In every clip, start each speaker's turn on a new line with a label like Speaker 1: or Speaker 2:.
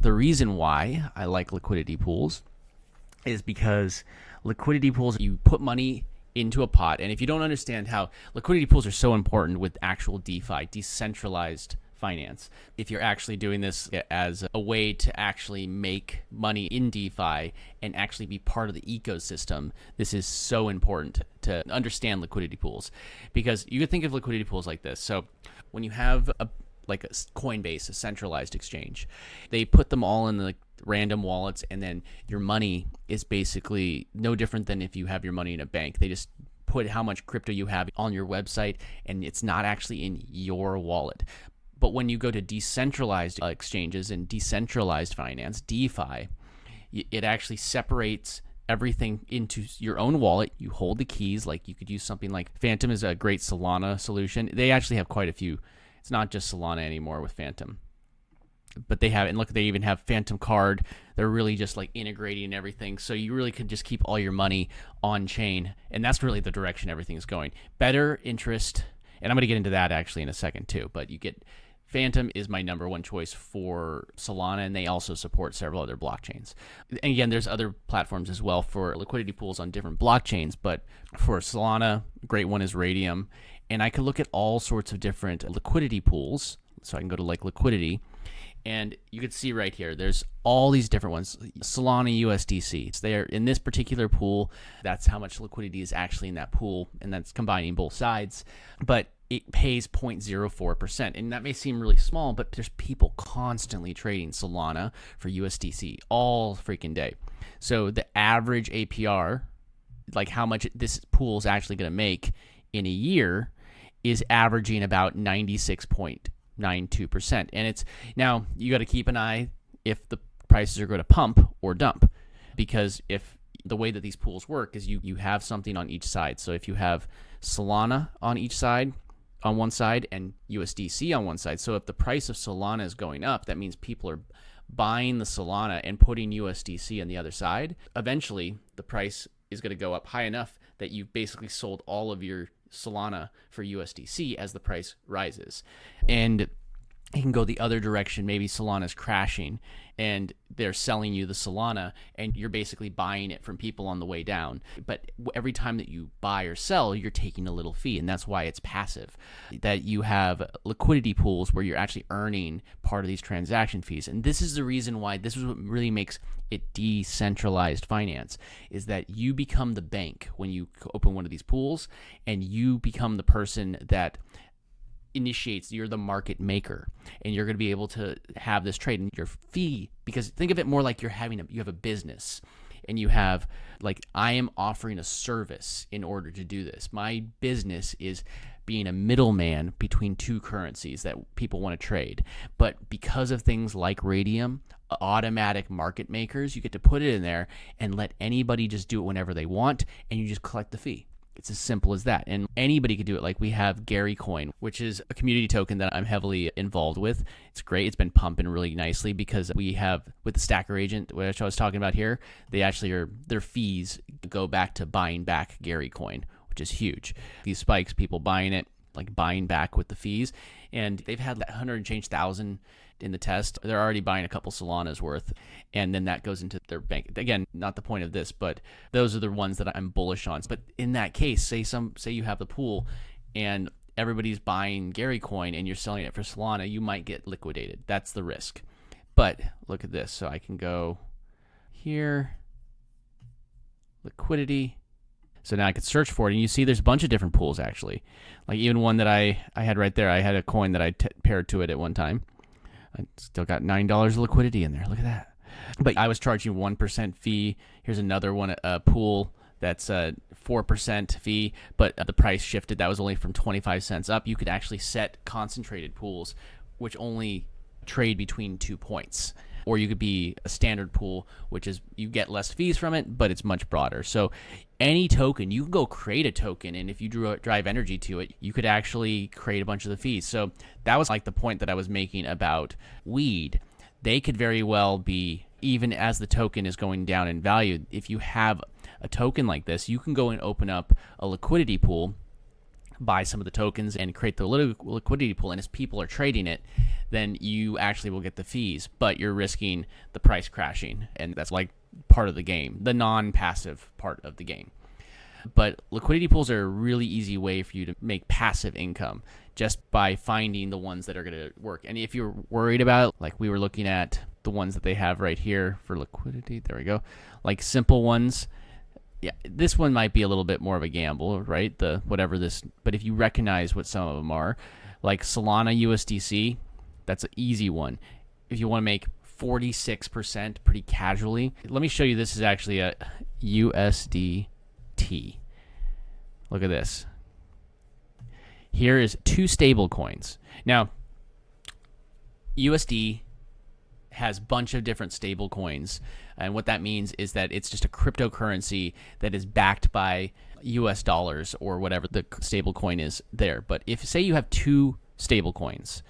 Speaker 1: The reason why I like liquidity pools is because liquidity pools, you put money into a pot. And if you don't understand how liquidity pools are so important with actual DeFi, decentralized finance, if you're actually doing this as a way to actually make money in DeFi and actually be part of the ecosystem, this is so important to understand liquidity pools. Because you could think of liquidity pools like this. So when you have like a Coinbase, a centralized exchange, they put them all in the random wallets, and then your money is basically no different than if you have your money in a bank. They just put how much crypto you have on your website, and it's not actually in your wallet. But when you go to decentralized exchanges and decentralized finance, DeFi, it actually separates everything into your own wallet. You hold the keys. Like you could use something like Phantom is a great Solana solution. They actually have quite a few. It's not just Solana anymore with Phantom, but they have, and look, they even have Phantom Card. They're really just like integrating everything. So you really could just keep all your money on chain. And that's really the direction everything's going. Better interest. And I'm going to get into that actually in a second too, but you get Phantom is my number one choice for Solana, and they also support several other blockchains. And again, there's other platforms as well for liquidity pools on different blockchains, but for Solana, a great one is Raydium. And I could look at all sorts of different liquidity pools. So I can go to like liquidity, and you can see right here, there's all these different ones. Solana USDC. So they are in this particular pool. That's how much liquidity is actually in that pool, and that's combining both sides. But it pays 0.04%. And that may seem really small, but there's people constantly trading Solana for USDC all freaking day. So the average APR, like how much this pool is actually going to make in a year, is averaging about 96.92%. And it's now you got to keep an eye if the prices are going to pump or dump, because if the way that these pools work is you have something on each side. So if you have Solana on each side, on one side, and USDC on one side. So if the price of Solana is going up, that means people are buying the Solana and putting USDC on the other side. Eventually, the price is going to go up high enough that you've basically sold all of your Solana for USDC as the price rises. And it can go the other direction. Maybe Solana's crashing and they're selling you the Solana, and you're basically buying it from people on the way down. But every time that you buy or sell, you're taking a little fee, and that's why it's passive. That you have liquidity pools where you're actually earning part of these transaction fees. And this is the reason why, this is what really makes it decentralized finance, is that you become the bank when you open one of these pools, and you become the person that initiates. You're the market maker, and you're going to be able to have this trade, and your fee, because think of it more like you have a business, and you have, like, I am offering a service in order to do this. My business is being a middleman between two currencies that people want to trade. But because of things like Raydium, automatic market makers, you get to put it in there and let anybody just do it whenever they want, and you just collect the fee. It's as simple as that. And anybody could do it. Like we have Gary Coin, which is a community token that I'm heavily involved with. It's great. It's been pumping really nicely because we have, with the Stacker agent, which I was talking about here, they actually their fees go back to buying back Gary Coin, which is huge. These spikes, people buying it, like buying back with the fees. And they've had 100 and change thousand in the test. They're already buying a couple Solana's worth, and then that goes into their bank. Again, not the point of this, but those are the ones that I'm bullish on. But in that case, say you have the pool and everybody's buying Gary Coin and you're selling it for Solana, you might get liquidated. That's the risk. But look at this. So I can go here, liquidity. So now I could search for it, and you see there's a bunch of different pools actually. Like even one that I had right there, I had a coin that I paired to it at one time. I still got $9 of liquidity in there. Look at that. But I was charging 1% fee. Here's another one, a pool that's a 4% fee, but the price shifted. That was only from 25 cents up. You could actually set concentrated pools, which only trade between 2 points. Or you could be a standard pool, which is you get less fees from it, but it's much broader. So any token, you can go create a token, and if you drive energy to it, you could actually create a bunch of the fees. So that was like the point that I was making about weed. They could very well be, even as the token is going down in value, if you have a token like this, you can go and open up a liquidity pool buy some of the tokens and create the liquidity pool, and as people are trading it, then you actually will get the fees, but you're risking the price crashing, and that's like part of the game, the non-passive part of the game. But liquidity pools are a really easy way for you to make passive income just by finding the ones that are going to work. And if you're worried about, like we were looking at the ones that they have right here for liquidity, there we go, like simple ones. Yeah, this one might be a little bit more of a gamble, right? The whatever this, but if you recognize what some of them are, like Solana USDC, that's an easy one. If you want to make 46% pretty casually, let me show you. This is actually a USDT. Look at this. Here is 2 stable coins. Now, USD has a bunch of different stable coins, and what that means is that it's just a cryptocurrency that is backed by US dollars or whatever the stable coin is there. But if, say, you have 2 stable coins,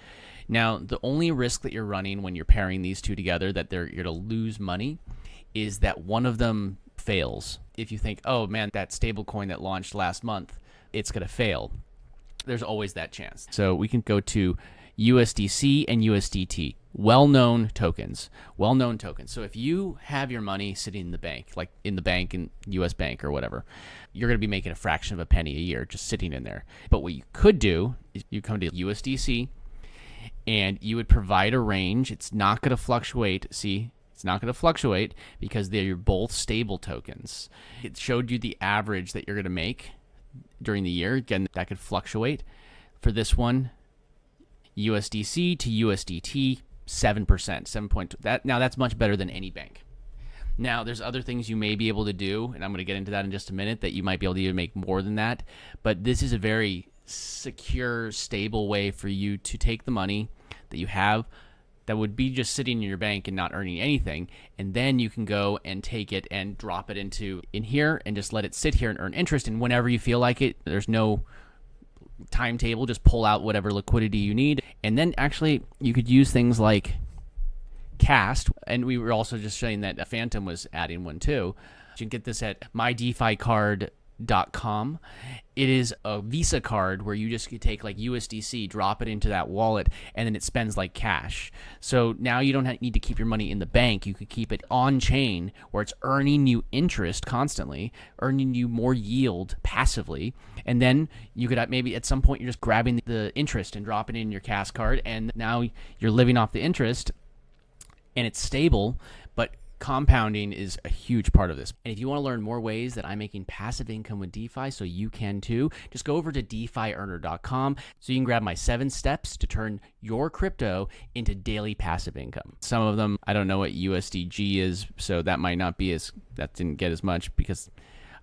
Speaker 1: now the only risk that you're running when you're pairing these 2 together that you're going to lose money is that one of them fails. If you think, oh man, that stable coin that launched last month, it's going to fail, there's always that chance. So we can go to USDC and USDT, well-known tokens. So if you have your money sitting in the bank, like in the bank in US Bank or whatever, you're going to be making a fraction of a penny a year just sitting in there. But what you could do is you come to USDC and you would provide a range. It's not going to fluctuate. See, it's not going to fluctuate because they're both stable tokens. It showed you the average that you're going to make during the year. Again, that could fluctuate. For this one, USDC to USDT, 7%, 7 point. Now that's much better than any bank. Now there's other things you may be able to do, and I'm going to get into that in just a minute, that you might be able to even make more than that. But this is a very secure, stable way for you to take the money that you have that would be just sitting in your bank and not earning anything, and then you can go and take it and drop it in here and just let it sit here and earn interest. And whenever you feel like it, there's no timetable, just pull out whatever liquidity you need. And then actually you could use things like Cast, and we were also just showing that Phantom was adding one too. You can get this at mydeficard.com. It is a Visa card where you just could take like USDC, drop it into that wallet, and then it spends like cash. So now you don't need to keep your money in the bank. You could keep it on chain where it's earning you interest constantly, earning you more yield passively. And then you could maybe at some point you're just grabbing the interest and dropping it in your Cast card, and now you're living off the interest, and it's stable, but compounding is a huge part of this. And if you want to learn more ways that I'm making passive income with DeFi so you can too, just go over to DeFiEarner.com so you can grab my 7 steps to turn your crypto into daily passive income. Some of them, I don't know what USDG is, so that might not be that didn't get as much because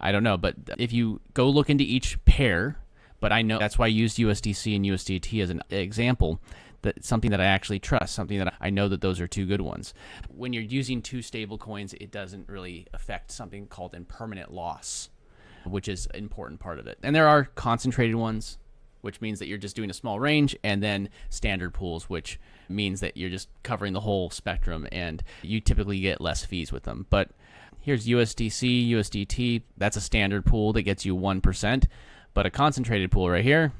Speaker 1: I don't know. But if you go look into each pair, but I know that's why I used USDC and USDT as an example. That's something that I actually trust, something that I know that those are 2 good ones. When you're using 2 stable coins, it doesn't really affect something called impermanent loss, which is an important part of it. And there are concentrated ones, which means that you're just doing a small range, and then standard pools, which means that you're just covering the whole spectrum, and you typically get less fees with them. But here's USDC, USDT. That's a standard pool that gets you 1%, but a concentrated pool right here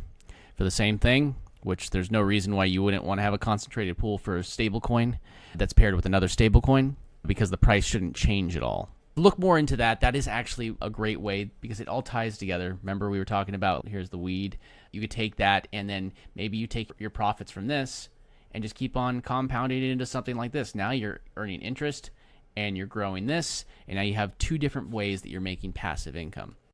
Speaker 1: for the same thing, which there's no reason why you wouldn't want to have a concentrated pool for a stable coin that's paired with another stable coin, because the price shouldn't change at all. Look more into that. That is actually a great way because it all ties together. Remember we were talking about, here's the weed. You could take that and then maybe you take your profits from this and just keep on compounding it into something like this. Now you're earning interest and you're growing this, and now you have 2 different ways that you're making passive income.